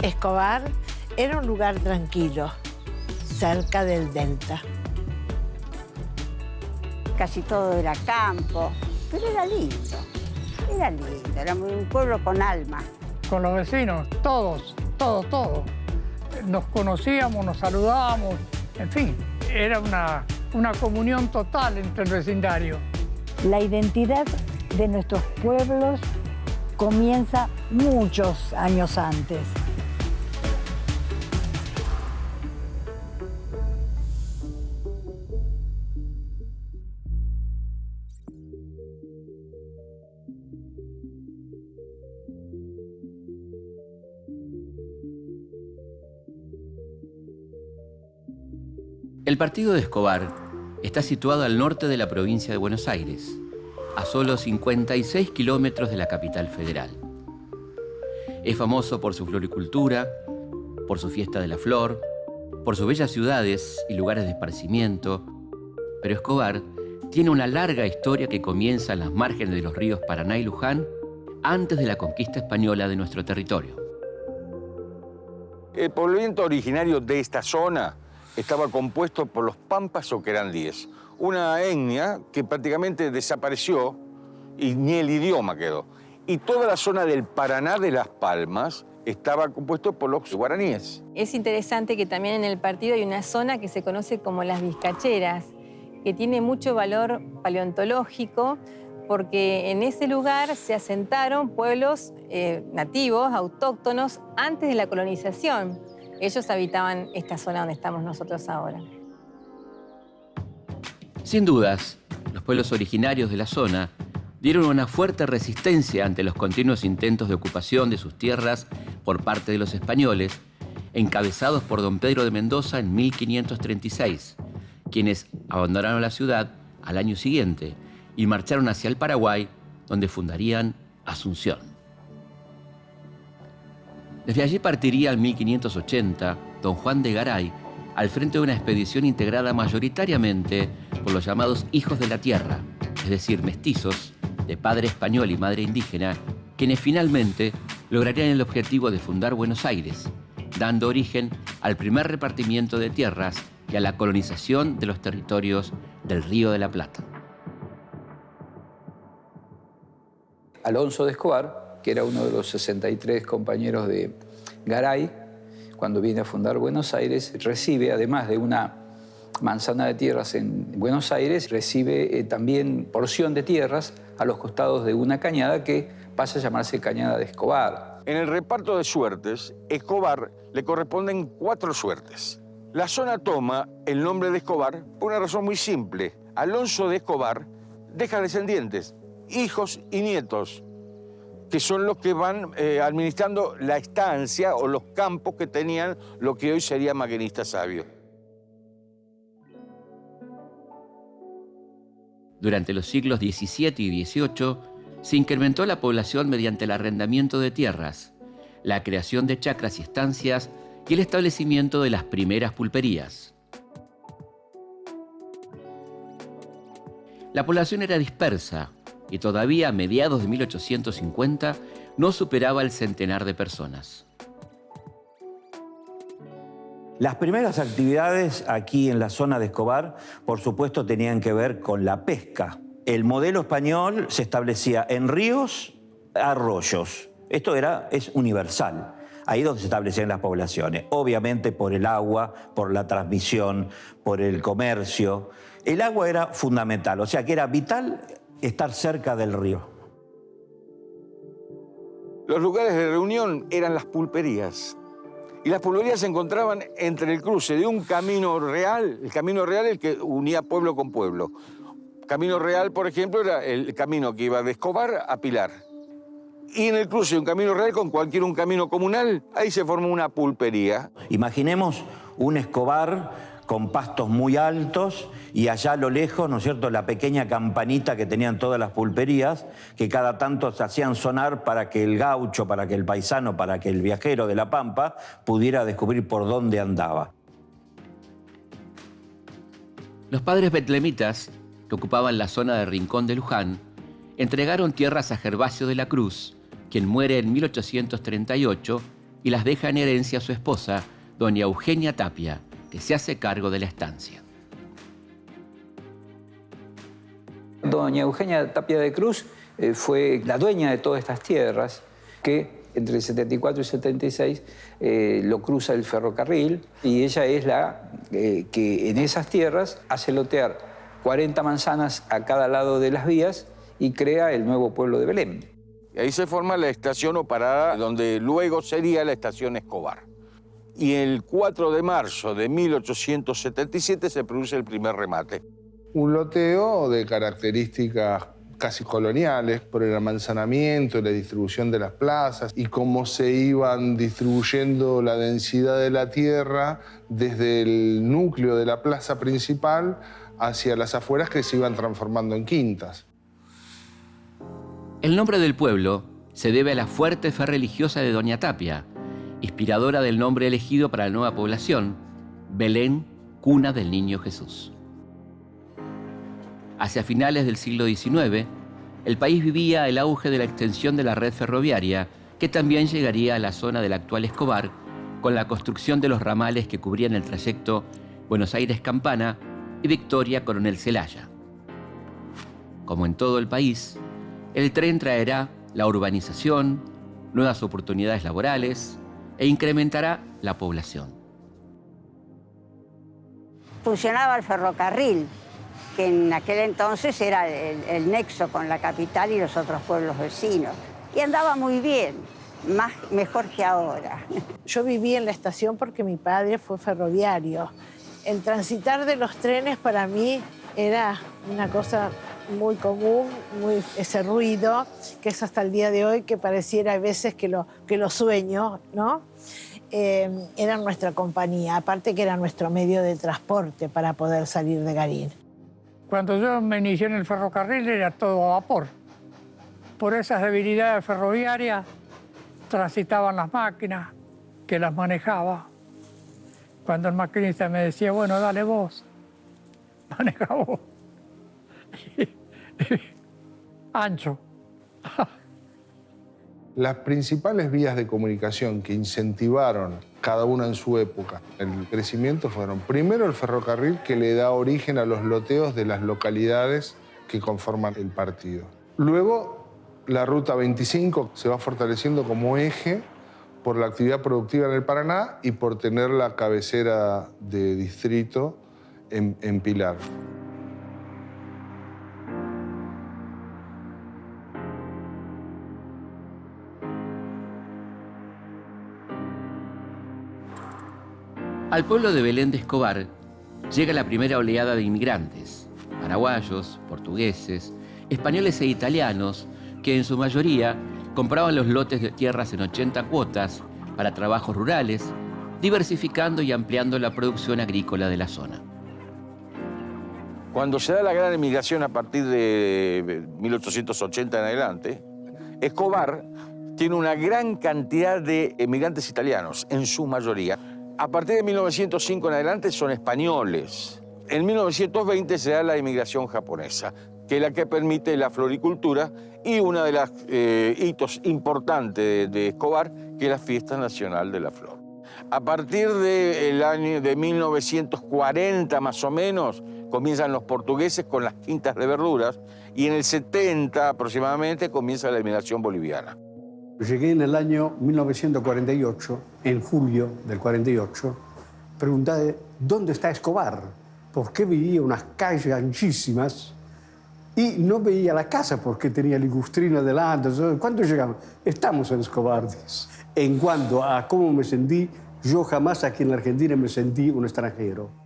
Escobar era un lugar tranquilo, cerca del delta. Casi todo era campo, pero era lindo, era un pueblo con alma. Con los vecinos, todos. Nos conocíamos, nos saludábamos, en fin, era una comunión total entre el vecindario. La identidad de nuestros pueblos comienza muchos años antes. El partido de Escobar está situado al norte de la provincia de Buenos Aires, a solo 56 kilómetros de la capital federal. Es famoso por su floricultura, por su fiesta de la flor, por sus bellas ciudades y lugares de esparcimiento, pero Escobar tiene una larga historia que comienza en las márgenes de los ríos Paraná y Luján antes de la conquista española de nuestro territorio. El poblamiento originario de esta zona estaba compuesto por los pampas o querandíes, una etnia que prácticamente desapareció y ni el idioma quedó. Y toda la zona del Paraná de Las Palmas estaba compuesto por los guaraníes. Es interesante que también en el partido hay una zona que se conoce como las Vizcacheras, que tiene mucho valor paleontológico porque en ese lugar se asentaron pueblos nativos, autóctonos, antes de la colonización. Ellos habitaban esta zona donde estamos nosotros ahora. Sin dudas, los pueblos originarios de la zona dieron una fuerte resistencia ante los continuos intentos de ocupación de sus tierras por parte de los españoles, encabezados por don Pedro de Mendoza en 1536, quienes abandonaron la ciudad al año siguiente y marcharon hacia el Paraguay, donde fundarían Asunción. Desde allí partiría en 1580 don Juan de Garay al frente de una expedición integrada mayoritariamente por los llamados hijos de la tierra, es decir, mestizos, de padre español y madre indígena, quienes finalmente lograrían el objetivo de fundar Buenos Aires, dando origen al primer repartimiento de tierras y a la colonización de los territorios del Río de la Plata. Alonso de Escobar, que era uno de los 63 compañeros de Garay, cuando viene a fundar Buenos Aires, recibe, además de una manzana de tierras en Buenos Aires, recibe también porción de tierras a los costados de una cañada que pasa a llamarse Cañada de Escobar. En el reparto de suertes, Escobar le corresponden 4 suertes. La zona toma el nombre de Escobar por una razón muy simple. Alonso de Escobar deja descendientes, hijos y nietos, que son los que van administrando la estancia o los campos que tenían lo que hoy sería Maquinista Sabio. Durante los siglos XVII y XVIII se incrementó la población mediante el arrendamiento de tierras, la creación de chacras y estancias y el establecimiento de las primeras pulperías. La población era dispersa y todavía a mediados de 1850 no superaba el centenar de personas. Las primeras actividades aquí en la zona de Escobar, por supuesto, tenían que ver con la pesca. El modelo español se establecía en ríos, arroyos. Esto es universal. Ahí donde se establecían las poblaciones. Obviamente por el agua, por la transmisión, por el comercio. El agua era fundamental, o sea que era vital estar cerca del río. Los lugares de reunión eran las pulperías. Y las pulperías se encontraban entre el cruce de un camino real, el camino real el que unía pueblo con pueblo. Camino real, por ejemplo, era el camino que iba de Escobar a Pilar. Y en el cruce de un camino real con un camino comunal, ahí se formó una pulpería. Imaginemos un Escobar con pastos muy altos y allá a lo lejos, ¿no es cierto?, la pequeña campanita que tenían todas las pulperías, que cada tanto se hacían sonar para que el gaucho, para que el paisano, para que el viajero de la Pampa pudiera descubrir por dónde andaba. Los padres betlemitas, que ocupaban la zona de Rincón de Luján, entregaron tierras a Gervasio de la Cruz, quien muere en 1838 y las deja en herencia a su esposa, doña Eugenia Tapia, que se hace cargo de la estancia. Doña Eugenia Tapia de Cruz fue la dueña de todas estas tierras que entre el 74 y 76 lo cruza el ferrocarril y ella es la que en esas tierras hace lotear 40 manzanas a cada lado de las vías y crea el nuevo pueblo de Belén. Y ahí se forma la estación o parada donde luego sería la estación Escobar. Y el 4 de marzo de 1877 se produce el primer remate. Un loteo de características casi coloniales por el amanzanamiento y la distribución de las plazas y cómo se iban distribuyendo la densidad de la tierra desde el núcleo de la plaza principal hacia las afueras que se iban transformando en quintas. El nombre del pueblo se debe a la fuerte fe religiosa de doña Tapia, inspiradora del nombre elegido para la nueva población, Belén, cuna del niño Jesús. Hacia finales del siglo XIX, el país vivía el auge de la extensión de la red ferroviaria, que también llegaría a la zona del actual Escobar, con la construcción de los ramales que cubrían el trayecto Buenos Aires-Campana y Victoria-Coronel Celaya. Como en todo el país, el tren traerá la urbanización, nuevas oportunidades laborales e incrementará la población. Funcionaba el ferrocarril, que en aquel entonces era el nexo con la capital y los otros pueblos vecinos. Y andaba muy bien, mejor que ahora. Yo viví en la estación porque mi padre fue ferroviario. El transitar de los trenes para mí era una cosa muy común, ese ruido, que es hasta el día de hoy, que pareciera a veces que lo sueño, ¿no? Era nuestra compañía, aparte que era nuestro medio de transporte para poder salir de Garín. Cuando yo me inicié en el ferrocarril era todo a vapor. Por esas debilidades ferroviarias transitaban las máquinas, que las manejaba. Cuando el maquinista me decía, bueno, dale vos, maneja vos. Ancho. Las principales vías de comunicación que incentivaron, cada una en su época, el crecimiento fueron primero el ferrocarril, que le da origen a los loteos de las localidades que conforman el partido. Luego, la Ruta 25 se va fortaleciendo como eje por la actividad productiva en el Paraná y por tener la cabecera de distrito en Pilar. Al pueblo de Belén de Escobar llega la primera oleada de inmigrantes, paraguayos, portugueses, españoles e italianos, que en su mayoría compraban los lotes de tierras en 80 cuotas para trabajos rurales, diversificando y ampliando la producción agrícola de la zona. Cuando se da la gran emigración a partir de 1880 en adelante, Escobar tiene una gran cantidad de emigrantes italianos, en su mayoría. A partir de 1905 en adelante son españoles. En 1920 se da la inmigración japonesa, que es la que permite la floricultura y una de las hitos importantes de Escobar, que es la Fiesta Nacional de la Flor. A partir del año de 1940 más o menos, comienzan los portugueses con las quintas de verduras y en el 70 aproximadamente comienza la inmigración boliviana. Llegué en el año 1948, en julio del 48, pregunté dónde está Escobar, porque veía unas calles anchísimas y no veía la casa porque tenía ligustrina delante. ¿Cuándo llegamos? Estamos en Escobar. En cuanto a cómo me sentí, yo jamás aquí en la Argentina me sentí un extranjero.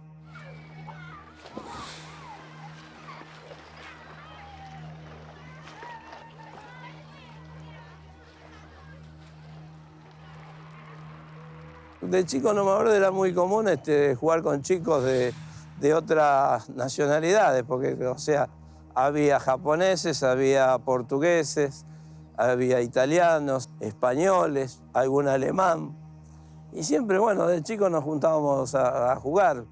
De chico no me acuerdo, era muy común jugar con chicos de otras nacionalidades, porque, o sea, había japoneses, había portugueses, había italianos, españoles, algún alemán. Y siempre, bueno, de chicos nos juntábamos a jugar.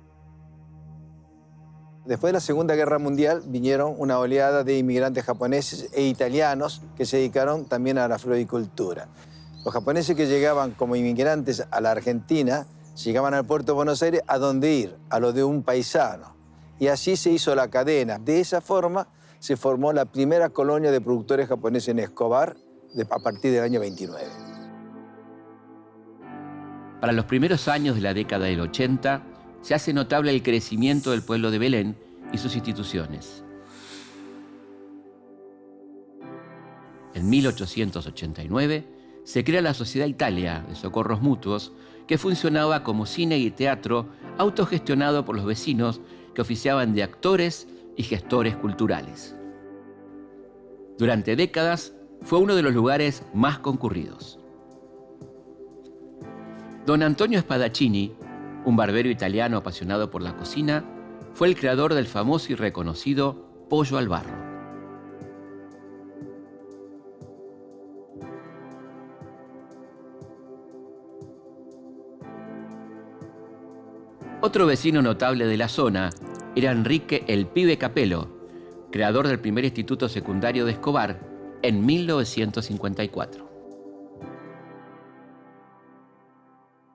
Después de la Segunda Guerra Mundial vinieron una oleada de inmigrantes japoneses e italianos que se dedicaron también a la floricultura. Los japoneses que llegaban como inmigrantes a la Argentina llegaban al puerto de Buenos Aires a dónde ir, a lo de un paisano. Y así se hizo la cadena. De esa forma se formó la primera colonia de productores japoneses en Escobar a partir del año 29. Para los primeros años de la década del 80, se hace notable el crecimiento del pueblo de Belén y sus instituciones. En 1889 se crea la Sociedad Italia de Socorros Mutuos, que funcionaba como cine y teatro autogestionado por los vecinos que oficiaban de actores y gestores culturales. Durante décadas fue uno de los lugares más concurridos. Don Antonio Spadaccini, un barbero italiano apasionado por la cocina, fue el creador del famoso y reconocido pollo al barro. Otro vecino notable de la zona era Enrique el Pibe Capello, creador del primer instituto secundario de Escobar en 1954.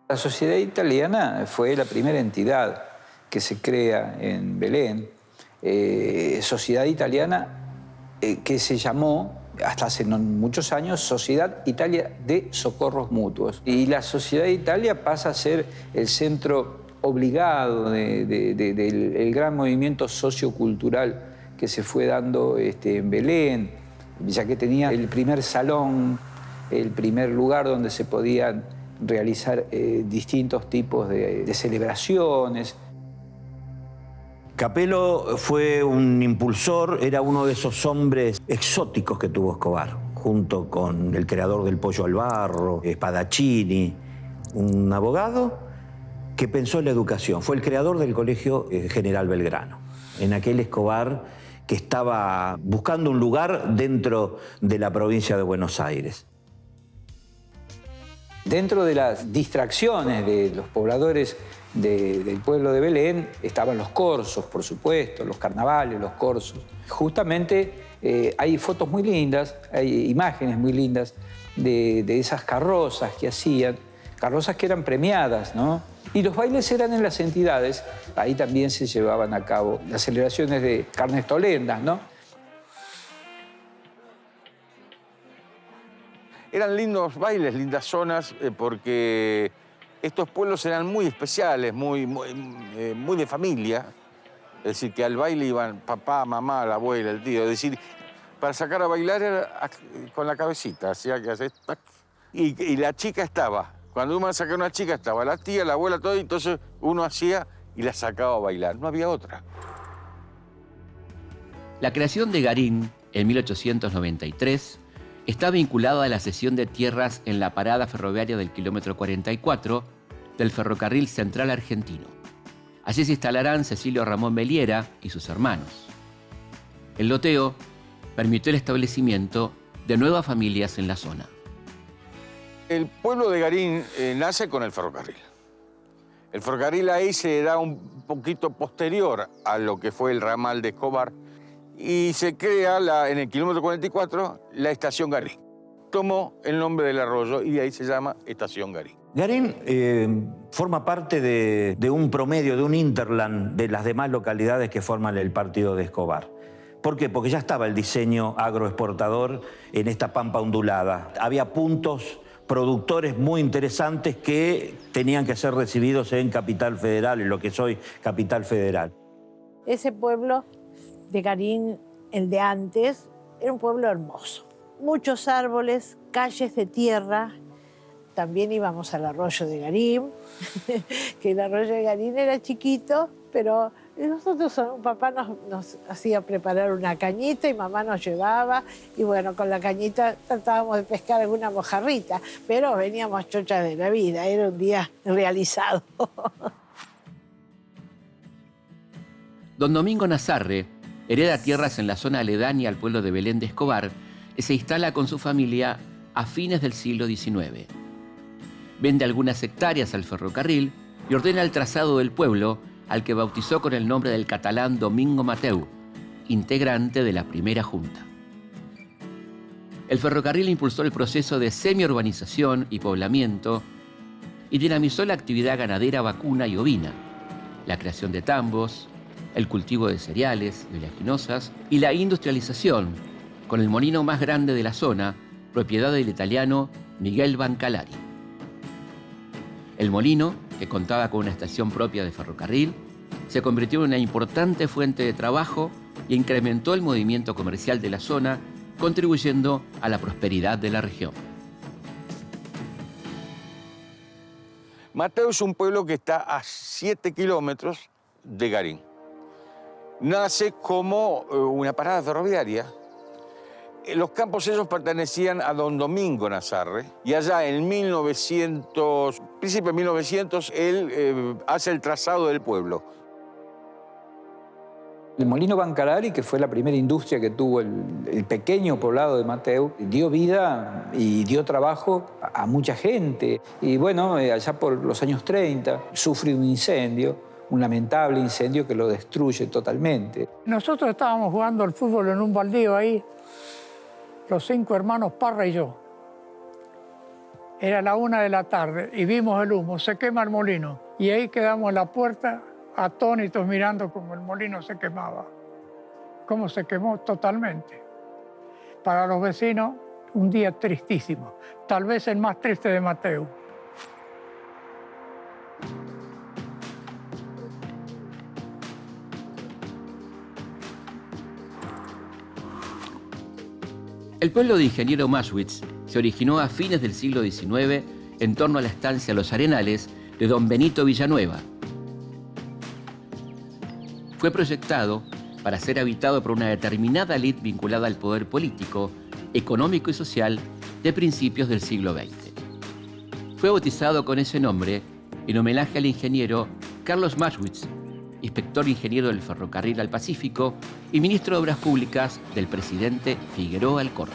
La Sociedad Italiana fue la primera entidad que se crea en Belén. Sociedad Italiana que se llamó, hasta hace no muchos años, Sociedad Italia de Socorros Mutuos. Y la Sociedad Italia pasa a ser el centro obligado del gran movimiento sociocultural que se fue dando en Belén, ya que tenía el primer salón, el primer lugar donde se podían realizar distintos tipos de celebraciones. Capello fue un impulsor, era uno de esos hombres exóticos que tuvo Escobar, junto con el creador del pollo al barro, Spadaccini, un abogado que pensó en la educación. Fue el creador del Colegio General Belgrano, en aquel Escobar que estaba buscando un lugar dentro de la provincia de Buenos Aires. Dentro de las distracciones de los pobladores del pueblo de Belén estaban los corsos, por supuesto, los carnavales, los corsos. Justamente hay fotos muy lindas, hay imágenes muy lindas de esas carrozas que hacían, carrozas que eran premiadas, ¿no? Y los bailes eran en las entidades, ahí también se llevaban a cabo las celebraciones de carnestolendas, ¿no? Eran lindos bailes, lindas zonas, porque estos pueblos eran muy especiales, muy de familia. Es decir, que al baile iban papá, mamá, la abuela, el tío. Es decir, para sacar a bailar era con la cabecita, hacía que haces tac. Y la chica estaba. Cuando uno sacaba una chica, estaba la tía, la abuela, todo, y entonces uno hacía y la sacaba a bailar. No había otra. La creación de Garín en 1893 está vinculada a la cesión de tierras en la parada ferroviaria del kilómetro 44 del Ferrocarril Central Argentino. Allí se instalarán Cecilio Ramón Beliera y sus hermanos. El loteo permitió el establecimiento de nuevas familias en la zona. El pueblo de Garín nace con el ferrocarril. El ferrocarril ahí se da un poquito posterior a lo que fue el ramal de Escobar y se crea en el kilómetro 44 la estación Garín. Tomó el nombre del arroyo y de ahí se llama Estación Garín. Garín forma parte de un promedio, de un interland de las demás localidades que forman el partido de Escobar. ¿Por qué? Porque ya estaba el diseño agroexportador en esta pampa ondulada. Había puntos productores muy interesantes que tenían que ser recibidos en Capital Federal, en lo que es hoy Capital Federal. Ese pueblo de Garín, el de antes, era un pueblo hermoso. Muchos árboles, calles de tierra. También íbamos al arroyo de Garín, que el arroyo de Garín era chiquito, pero Y nosotros, papá nos hacía preparar una cañita y mamá nos llevaba. Y bueno, con la cañita tratábamos de pescar alguna mojarrita, pero veníamos chochas de la vida, era un día realizado. Don Domingo Nazarre hereda tierras en la zona aledaña al pueblo de Belén de Escobar y se instala con su familia a fines del siglo XIX. Vende algunas hectáreas al ferrocarril y ordena el trazado del pueblo, al que bautizó con el nombre del catalán Domingo Mateu, integrante de la primera junta. El ferrocarril impulsó el proceso de semi-urbanización y poblamiento y dinamizó la actividad ganadera vacuna y ovina, la creación de tambos, el cultivo de cereales y oleaginosas y la industrialización, con el molino más grande de la zona, propiedad del italiano Miguel Bancalari. El molino, que contaba con una estación propia de ferrocarril, se convirtió en una importante fuente de trabajo e incrementó el movimiento comercial de la zona, contribuyendo a la prosperidad de la región. Mateu es un pueblo que está a 7 kilómetros de Garín. Nace como una parada ferroviaria. Los campos esos pertenecían a don Domingo Nazarre y allá en principio de 1900, él hace el trazado del pueblo. El molino Bancalari, que fue la primera industria que tuvo el pequeño poblado de Mateu, dio vida y dio trabajo a mucha gente. Y bueno, allá por los años 30 sufre un incendio, un lamentable incendio que lo destruye totalmente. Nosotros estábamos jugando al fútbol en un baldío ahí, los 5 hermanos Parra y yo. Era la 1 de la tarde y vimos el humo, se quema el molino. Y ahí quedamos en la puerta, atónitos, mirando cómo el molino se quemaba. Cómo se quemó totalmente. Para los vecinos, un día tristísimo. Tal vez el más triste de Mateu. El pueblo de Ingeniero Maschwitz se originó a fines del siglo XIX en torno a la estancia Los Arenales de don Benito Villanueva. Fue proyectado para ser habitado por una determinada élite vinculada al poder político, económico y social de principios del siglo XX. Fue bautizado con ese nombre en homenaje al ingeniero Carlos Maschwitz, inspector ingeniero del Ferrocarril al Pacífico y ministro de Obras Públicas del presidente Figueroa Alcorta.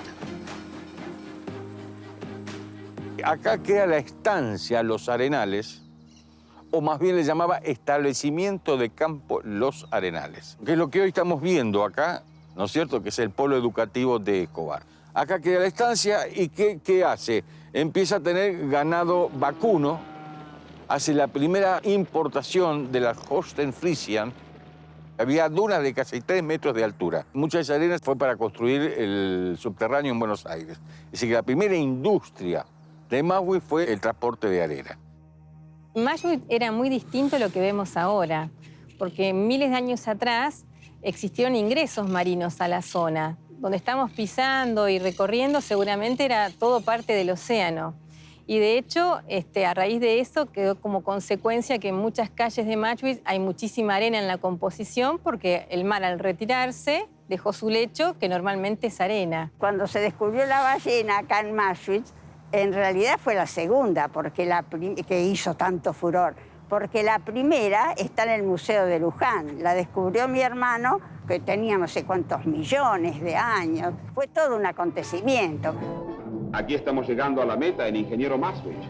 Acá queda la estancia Los Arenales, o más bien le llamaba Establecimiento de Campo Los Arenales, que es lo que hoy estamos viendo acá, ¿no es cierto?, que es el polo educativo de Escobar. Acá queda la estancia y ¿qué hace? Empieza a tener ganado vacuno, hace la primera importación de la Holstein Friesian. Había dunas de casi 3 metros de altura. Muchas de esas arenas fue para construir el subterráneo en Buenos Aires. Es decir, que la primera industria de Maschwitz fue el transporte de arena. Maschwitz era muy distinto a lo que vemos ahora, porque miles de años atrás existieron ingresos marinos a la zona. Donde estamos pisando y recorriendo seguramente era todo parte del océano. Y de hecho, a raíz de eso quedó como consecuencia que en muchas calles de Maschwitz hay muchísima arena en la composición porque el mar al retirarse dejó su lecho, que normalmente es arena. Cuando se descubrió la ballena acá en Maschwitz, en realidad fue la segunda que hizo tanto furor, porque la primera está en el Museo de Luján. La descubrió mi hermano, que tenía no sé cuántos millones de años. Fue todo un acontecimiento. Aquí estamos llegando a la meta en Ingeniero Maschwitz.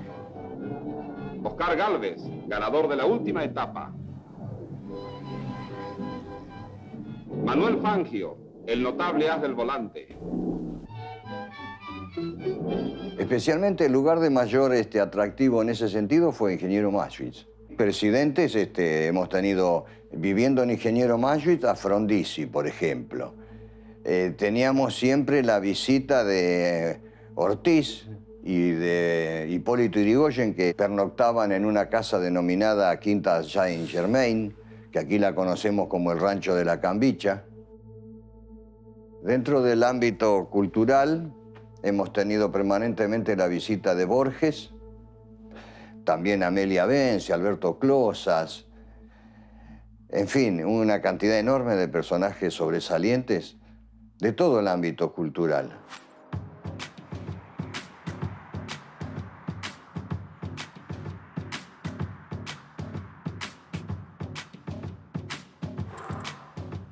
Oscar Gálvez, ganador de la última etapa. Manuel Fangio, el notable as del volante. Especialmente el lugar de mayor atractivo en ese sentido fue Ingeniero Maschwitz. Presidentes hemos tenido, viviendo en Ingeniero Maschwitz, a Frondizi, por ejemplo. Teníamos siempre la visita de Ortiz y de Hipólito Yrigoyen, que pernoctaban en una casa denominada Quinta Saint-Germain, que aquí la conocemos como el Rancho de la Cambicha. Dentro del ámbito cultural, hemos tenido permanentemente la visita de Borges, también Amelia Benzi, Alberto Closas. En fin, una cantidad enorme de personajes sobresalientes de todo el ámbito cultural.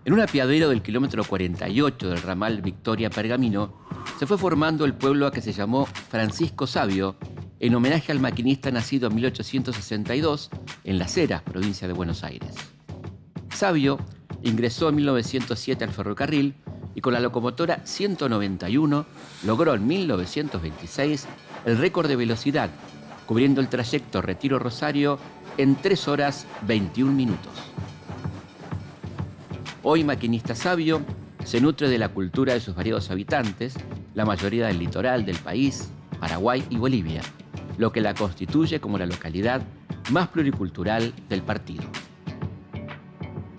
En un apeadero del kilómetro 48 del ramal Victoria-Pergamino, se fue formando el pueblo a que se llamó Francisco Sabio, en homenaje al maquinista nacido en 1862 en Las Heras, provincia de Buenos Aires. Sabio ingresó en 1907 al ferrocarril y con la locomotora 191 logró en 1926 el récord de velocidad, cubriendo el trayecto Retiro-Rosario en 3 horas 21 minutos. Hoy Maquinista Sabio se nutre de la cultura de sus variados habitantes, la mayoría del litoral del país, Paraguay y Bolivia, lo que la constituye como la localidad más pluricultural del partido.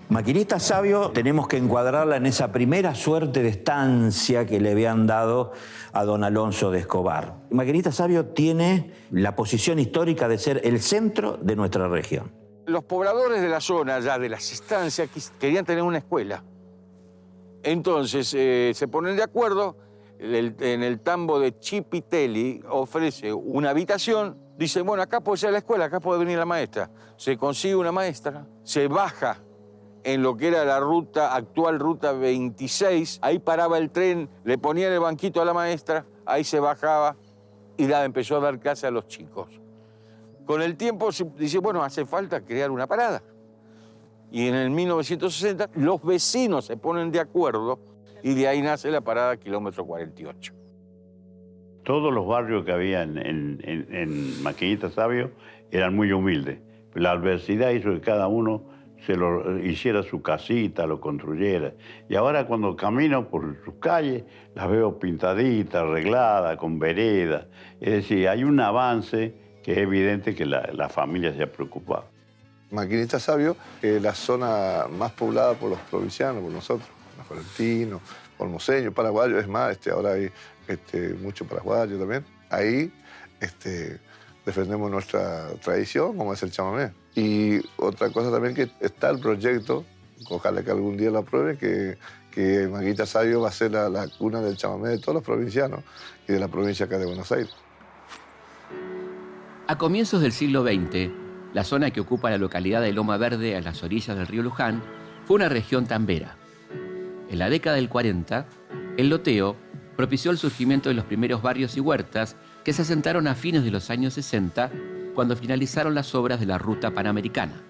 Maquinista Sabio tenemos que encuadrarla en esa primera suerte de estancia que le habían dado a don Alonso de Escobar. Maquinista Sabio tiene la posición histórica de ser el centro de nuestra región. Los pobladores de la zona, ya de las estancias, querían tener una escuela. Entonces se ponen de acuerdo, en el tambo de Chipitelli ofrece una habitación, dice, bueno, acá puede ser la escuela, acá puede venir la maestra. Se consigue una maestra, se baja en lo que era la actual ruta 26, ahí paraba el tren, le ponían el banquito a la maestra, ahí se bajaba y empezó a dar clase a los chicos. Con el tiempo se dice, bueno, hace falta crear una parada. Y en el 1960 los vecinos se ponen de acuerdo y de ahí nace la parada kilómetro 48. Todos los barrios que había en Maquinista Sabio eran muy humildes. La adversidad hizo que cada uno hiciera su casita, lo construyera. Y ahora cuando camino por sus calles, las veo pintaditas, arregladas, con veredas. Es decir, hay un avance que es evidente que la familia se ha preocupado. Maquinista Sabio es la zona más poblada por los provincianos, por nosotros, los argentinos, formoseños, paraguayos, es más, ahora hay mucho paraguayo también. Ahí defendemos nuestra tradición, como es el chamamé. Y otra cosa también que está el proyecto, ojalá que algún día lo apruebe, que Maquinista Sabio va a ser la cuna del chamamé de todos los provincianos y de la provincia acá de Buenos Aires. A comienzos del siglo XX, la zona que ocupa la localidad de Loma Verde a las orillas del río Luján fue una región tambera. En la década del 40, el loteo propició el surgimiento de los primeros barrios y huertas que se asentaron a fines de los años 60, cuando finalizaron las obras de la Ruta Panamericana.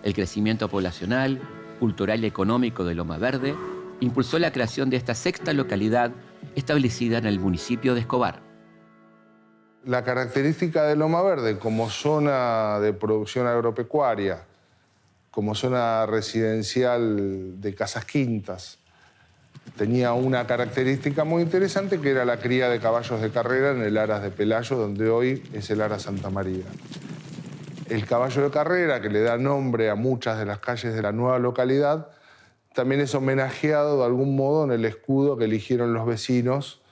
El crecimiento poblacional, cultural y económico de Loma Verde impulsó la creación de esta sexta localidad establecida en el municipio de Escobar. La característica de Loma Verde como zona de producción agropecuaria, como zona residencial de casas quintas, tenía una característica muy interesante que era la cría de caballos de carrera en el Aras de Pelayo, donde hoy es el Aras Santa María. El caballo de carrera, que le da nombre a muchas de las calles de la nueva localidad, también es homenajeado de algún modo en el escudo que eligieron los vecinos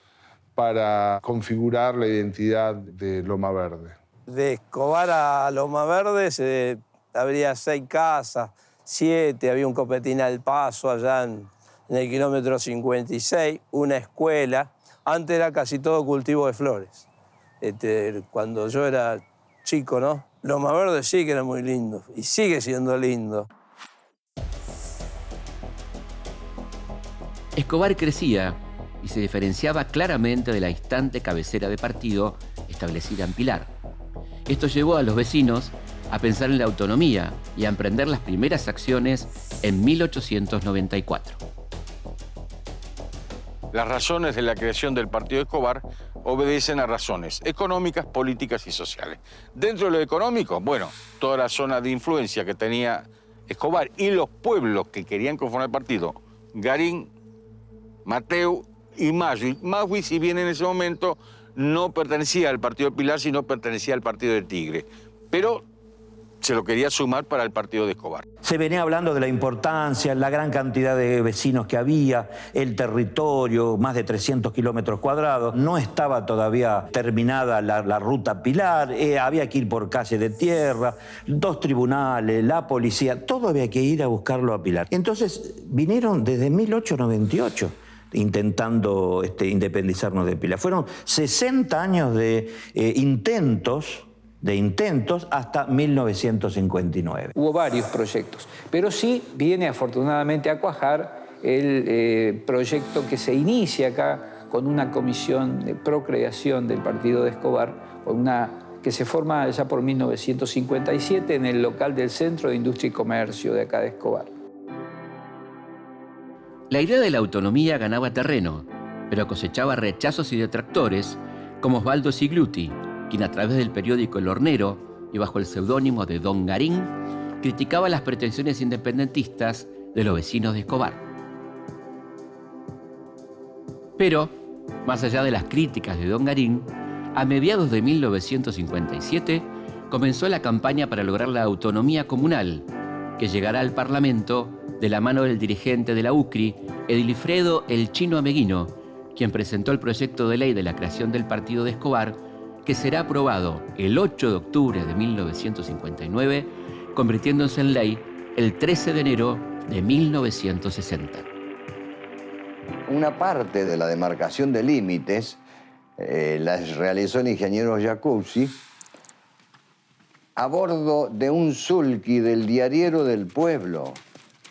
para configurar la identidad de Loma Verde. De Escobar a Loma Verde habría 6 casas, 7, había un copetín al paso allá en el kilómetro 56, una escuela. Antes era casi todo cultivo de flores. Cuando yo era chico, ¿no? Loma Verde sí que era muy lindo y sigue siendo lindo. Escobar crecía y se diferenciaba claramente de la instante cabecera de partido establecida en Pilar. Esto llevó a los vecinos a pensar en la autonomía y a emprender las primeras acciones en 1894. Las razones de la creación del Partido Escobar obedecen a razones económicas, políticas y sociales. Dentro de lo económico, bueno, toda la zona de influencia que tenía Escobar y los pueblos que querían conformar el partido, Garín, Mateu y Magui. Magui, si bien en ese momento no pertenecía al partido de Pilar, sino pertenecía al partido de Tigre. Pero se lo quería sumar para el partido de Escobar. Se venía hablando de la importancia, la gran cantidad de vecinos que había, el territorio, más de 300 kilómetros cuadrados. No estaba todavía terminada la ruta Pilar, había que ir por calle de tierra, 2 tribunales, la policía, todo había que ir a buscarlo a Pilar. Entonces vinieron desde 1898 intentando independizarnos de Pilar. Fueron 60 años de intentos hasta 1959. Hubo varios proyectos, pero sí viene afortunadamente a cuajar el proyecto que se inicia acá con una comisión de procreación del partido de Escobar, que se forma ya por 1957 en el local del Centro de Industria y Comercio de acá de Escobar. La idea de la autonomía ganaba terreno, pero cosechaba rechazos y detractores como Osvaldo Sigluti, quien a través del periódico El Hornero y bajo el seudónimo de Don Garín, criticaba las pretensiones independentistas de los vecinos de Escobar. Pero, más allá de las críticas de Don Garín, a mediados de 1957 comenzó la campaña para lograr la autonomía comunal, que llegará al Parlamento de la mano del dirigente de la UCRI, Edilfredo El Chino Ameguino, quien presentó el proyecto de ley de la creación del partido de Escobar, que será aprobado el 8 de octubre de 1959, convirtiéndose en ley el 13 de enero de 1960. Una parte de la demarcación de límites la realizó el ingeniero Jacuzzi a bordo de un sulky del Diariero del Pueblo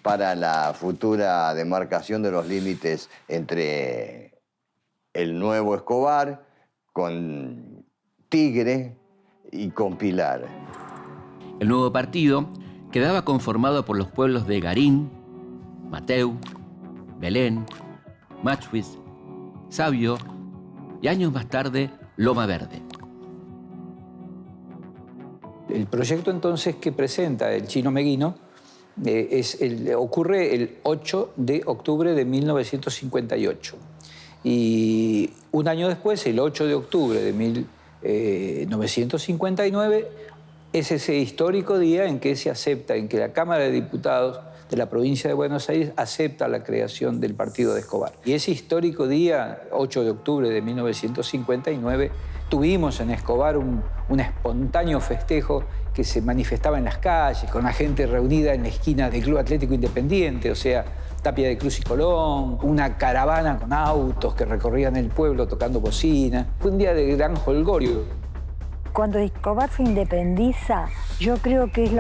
para la futura demarcación de los límites entre el nuevo Escobar con Tigre y con Pilar. El nuevo partido quedaba conformado por los pueblos de Garín, Mateu, Belén, Machuis, Sabio y años más tarde Loma Verde. El proyecto entonces que presenta el Chino Ameguino ocurre el 8 de octubre de 1958. Y un año después, el 8 de octubre de 1959, es ese histórico día en que se acepta, en que la Cámara de Diputados de la provincia de Buenos Aires acepta la creación del partido de Escobar. Y ese histórico día, 8 de octubre de 1959, tuvimos en Escobar un espontáneo festejo que se manifestaba en las calles, con la gente reunida en la esquina del Club Atlético Independiente, o sea, Tapia de Cruz y Colón, una caravana con autos que recorrían el pueblo tocando bocina. Fue un día de gran jolgorio. Cuando Escobar se independiza, yo creo que es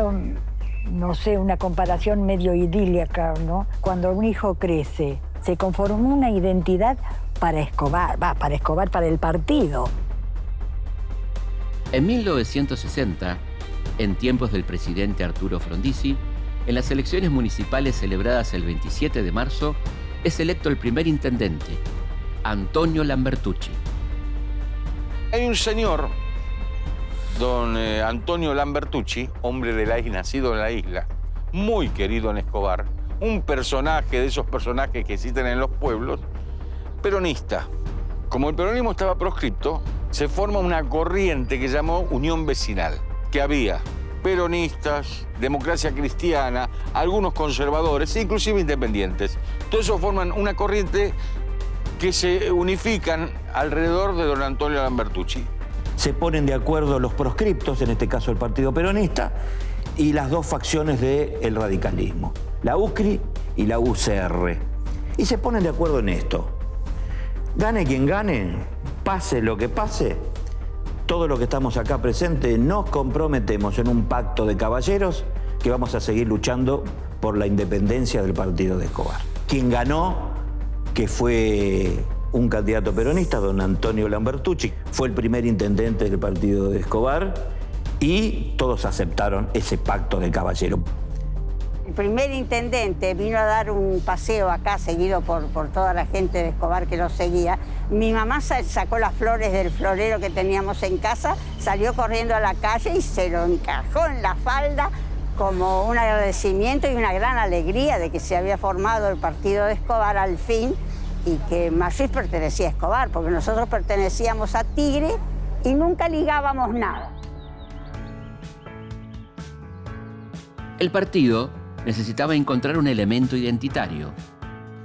no sé, una comparación medio idílica, ¿no? Cuando un hijo crece, se conformó una identidad para Escobar, para el partido. En 1960, en tiempos del presidente Arturo Frondizi, en las elecciones municipales celebradas el 27 de marzo, es electo el primer intendente, Antonio Lambertucci. Hay un señor, don Antonio Lambertucci, hombre de la isla, nacido en la isla, muy querido en Escobar, un personaje de esos personajes que existen en los pueblos, peronista. Como el peronismo estaba proscripto, se forma una corriente que llamó Unión Vecinal, que había peronistas, democracia cristiana, algunos conservadores, inclusive independientes. Todos esos forman una corriente que se unifican alrededor de don Antonio Lambertucci. Se ponen de acuerdo los proscriptos, en este caso el Partido Peronista, y las dos facciones del radicalismo, la UCRI y la UCR. Y se ponen de acuerdo en esto. Gane quien gane, pase lo que pase, todos los que estamos acá presentes nos comprometemos en un pacto de caballeros que vamos a seguir luchando por la independencia del partido de Escobar. Quien ganó, que fue un candidato peronista, don Antonio Lambertucci, fue el primer intendente del partido de Escobar y todos aceptaron ese pacto de caballero. El primer intendente vino a dar un paseo acá, seguido por toda la gente de Escobar que lo seguía. Mi mamá sacó las flores del florero que teníamos en casa, salió corriendo a la calle y se lo encajó en la falda como un agradecimiento y una gran alegría de que se había formado el partido de Escobar al fin y que Machuis pertenecía a Escobar, porque nosotros pertenecíamos a Tigre y nunca ligábamos nada. El partido necesitaba encontrar un elemento identitario.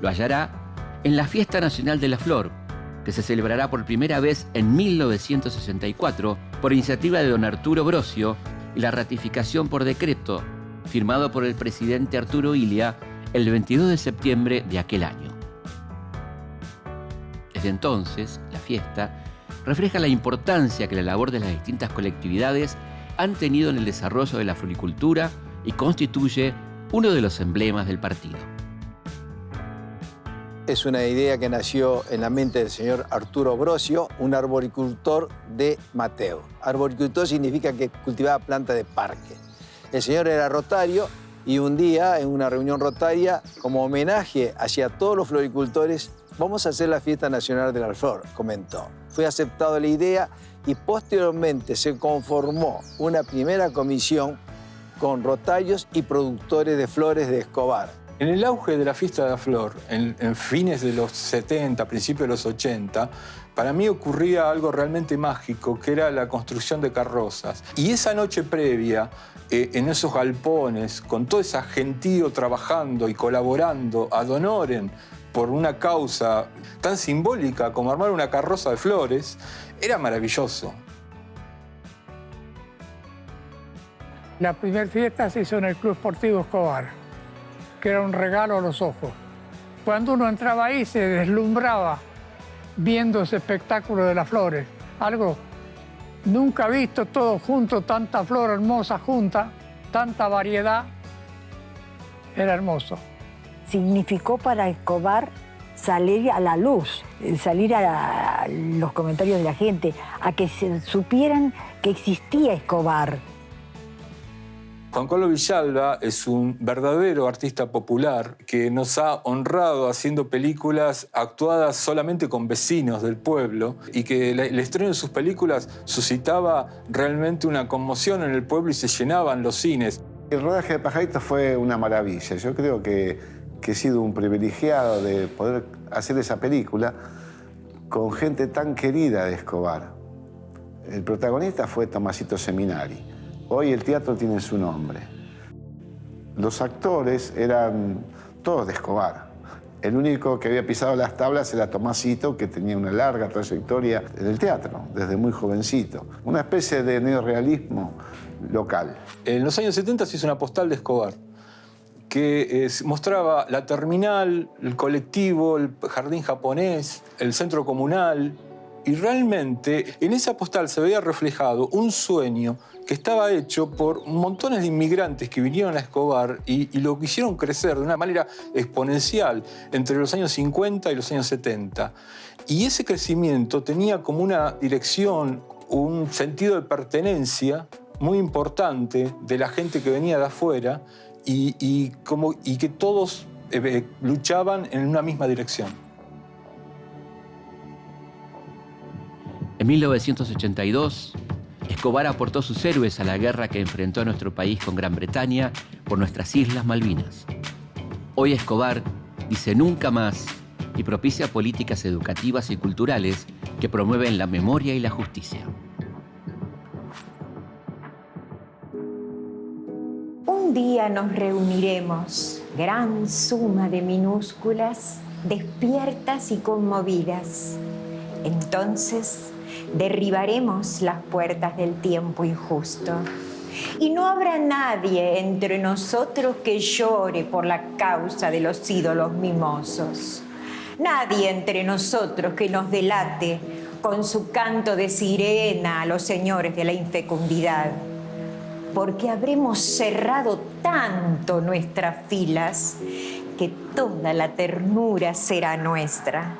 Lo hallará en la Fiesta Nacional de la Flor, que se celebrará por primera vez en 1964 por iniciativa de don Arturo Brosio y la ratificación por decreto firmado por el presidente Arturo Illia el 22 de septiembre de aquel año. Desde entonces, la fiesta refleja la importancia que la labor de las distintas colectividades han tenido en el desarrollo de la floricultura y constituye uno de los emblemas del partido. Es una idea que nació en la mente del señor Arturo Brosio, un arboricultor de Mateo. Arboricultor significa que cultivaba plantas de parque. El señor era rotario y un día, en una reunión rotaria, como homenaje hacia todos los floricultores, vamos a hacer la Fiesta Nacional de la Flor, comentó. Fue aceptada la idea y posteriormente se conformó una primera comisión con rotarios y productores de flores de Escobar. En el auge de la Fiesta de la Flor, en fines de los 70, principios de los 80, para mí ocurría algo realmente mágico, que era la construcción de carrozas. Y esa noche previa, en esos galpones, con todo ese gentío trabajando y colaborando ad honorem por una causa tan simbólica como armar una carroza de flores, era maravilloso. La primera fiesta se hizo en el Club Sportivo Escobar, que era un regalo a los ojos. Cuando uno entraba ahí se deslumbraba viendo ese espectáculo de las flores. Algo nunca visto, todo junto, tanta flor hermosa junta, tanta variedad. Era hermoso. Significó para Escobar salir a la luz, salir a los comentarios de la gente, a que se supieran que existía Escobar. Juan Carlos Villalba es un verdadero artista popular que nos ha honrado haciendo películas actuadas solamente con vecinos del pueblo y que el estreno de sus películas suscitaba realmente una conmoción en el pueblo y se llenaban los cines. El rodaje de Pajaritos fue una maravilla. Yo creo que he sido un privilegiado de poder hacer esa película con gente tan querida de Escobar. El protagonista fue Tomasito Seminari. Hoy el teatro tiene su nombre. Los actores eran todos de Escobar. El único que había pisado las tablas era Tomasito, que tenía una larga trayectoria en el teatro, desde muy jovencito. Una especie de neorrealismo local. En los años 70 se hizo una postal de Escobar que mostraba la terminal, el colectivo, el jardín japonés, el centro comunal. Y realmente en esa postal se veía reflejado un sueño que estaba hecho por montones de inmigrantes que vinieron a Escobar y lo hicieron crecer de una manera exponencial entre los años 50 y los años 70. Y ese crecimiento tenía como una dirección, un sentido de pertenencia muy importante de la gente que venía de afuera y que todos luchaban en una misma dirección. En 1982, Escobar aportó sus héroes a la guerra que enfrentó a nuestro país con Gran Bretaña por nuestras Islas Malvinas. Hoy Escobar dice nunca más y propicia políticas educativas y culturales que promueven la memoria y la justicia. Un día nos reuniremos, gran suma de minúsculas, despiertas y conmovidas. Entonces derribaremos las puertas del tiempo injusto. Y no habrá nadie entre nosotros que llore por la causa de los ídolos mimosos. Nadie entre nosotros que nos delate con su canto de sirena a los señores de la infecundidad. Porque habremos cerrado tanto nuestras filas que toda la ternura será nuestra.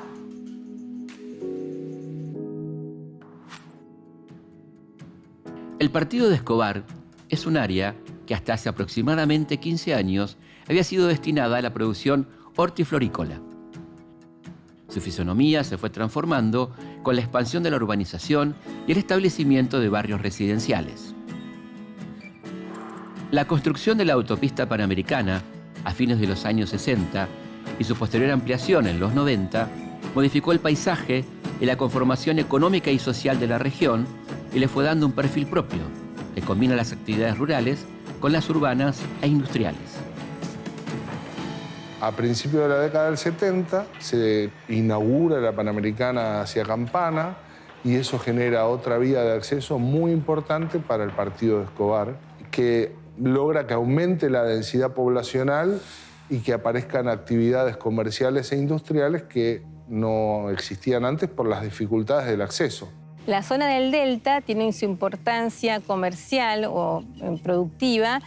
El partido de Escobar es un área que hasta hace aproximadamente 15 años había sido destinada a la producción hortiflorícola. Su fisonomía se fue transformando con la expansión de la urbanización y el establecimiento de barrios residenciales. La construcción de la autopista panamericana a fines de los años 60 y su posterior ampliación en los 90 modificó el paisaje y la conformación económica y social de la región y le fue dando un perfil propio que combina las actividades rurales con las urbanas e industriales. A principios de la década del 70 se inaugura la Panamericana hacia Campana y eso genera otra vía de acceso muy importante para el partido de Escobar, que logra que aumente la densidad poblacional y que aparezcan actividades comerciales e industriales que no existían antes por las dificultades del acceso. La zona del Delta tiene su importancia comercial o productiva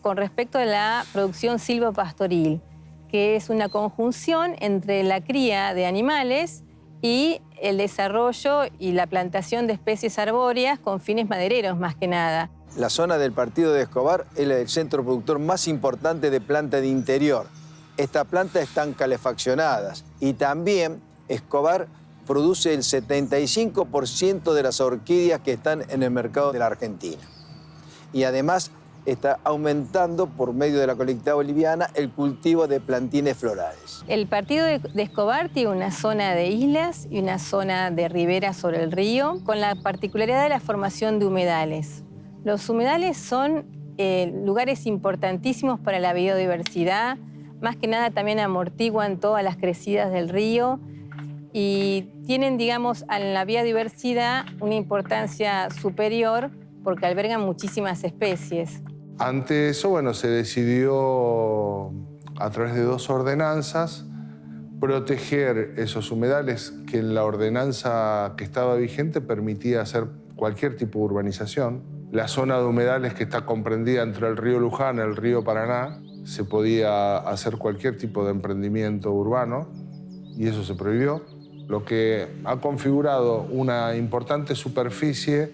con respecto a la producción silvopastoril, que es una conjunción entre la cría de animales y el desarrollo y la plantación de especies arbóreas con fines madereros, más que nada. La zona del partido de Escobar es el centro productor más importante de planta de interior. Estas plantas están calefaccionadas y también Escobar produce el 75% de las orquídeas que están en el mercado de la Argentina. Y además está aumentando por medio de la colectividad boliviana el cultivo de plantines florales. El partido de Escobar tiene una zona de islas y una zona de ribera sobre el río, con la particularidad de la formación de humedales. Los humedales son lugares importantísimos para la biodiversidad, más que nada también amortiguan todas las crecidas del río y tienen, digamos, en la biodiversidad una importancia superior porque albergan muchísimas especies. Ante eso, bueno, se decidió a través de 2 ordenanzas proteger esos humedales que en la ordenanza que estaba vigente permitía hacer cualquier tipo de urbanización. La zona de humedales que está comprendida entre el río Luján y el río Paraná se podía hacer cualquier tipo de emprendimiento urbano y eso se prohibió, lo que ha configurado una importante superficie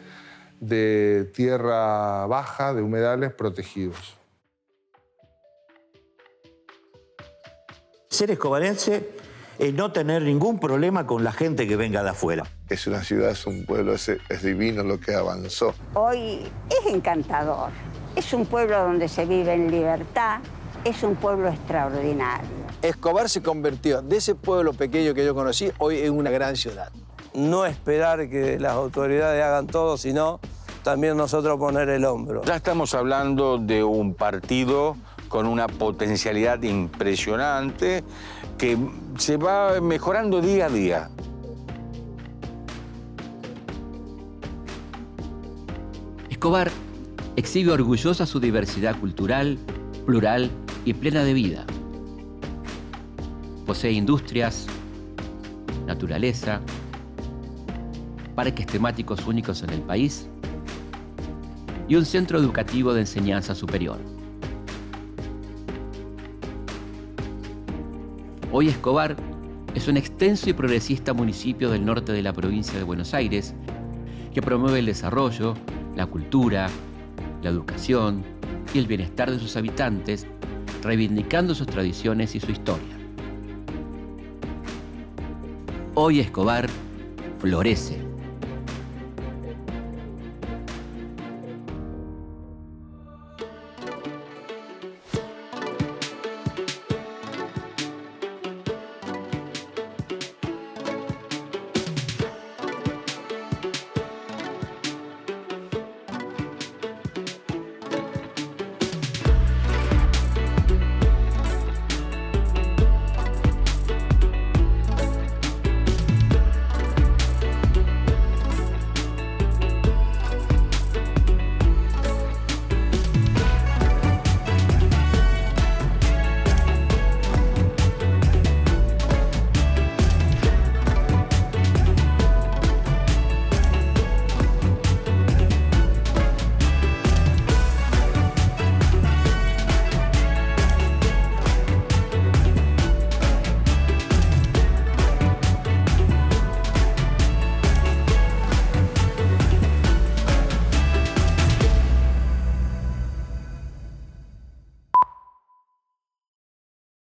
de tierra baja, de humedales protegidos. Ser escobarense es no tener ningún problema con la gente que venga de afuera. Es una ciudad, es un pueblo, es divino lo que avanzó. Hoy es encantador. Es un pueblo donde se vive en libertad. Es un pueblo extraordinario. Escobar se convirtió de ese pueblo pequeño que yo conocí hoy en una gran ciudad. No esperar que las autoridades hagan todo, sino también nosotros poner el hombro. Ya estamos hablando de un partido con una potencialidad impresionante que se va mejorando día a día. Escobar exhibe orgullosa su diversidad cultural, plural y plena de vida. Posee industrias, naturaleza, parques temáticos únicos en el país y un centro educativo de enseñanza superior. Hoy Escobar es un extenso y progresista municipio del norte de la provincia de Buenos Aires que promueve el desarrollo, la cultura, la educación y el bienestar de sus habitantes, reivindicando sus tradiciones y su historia. Hoy Escobar florece.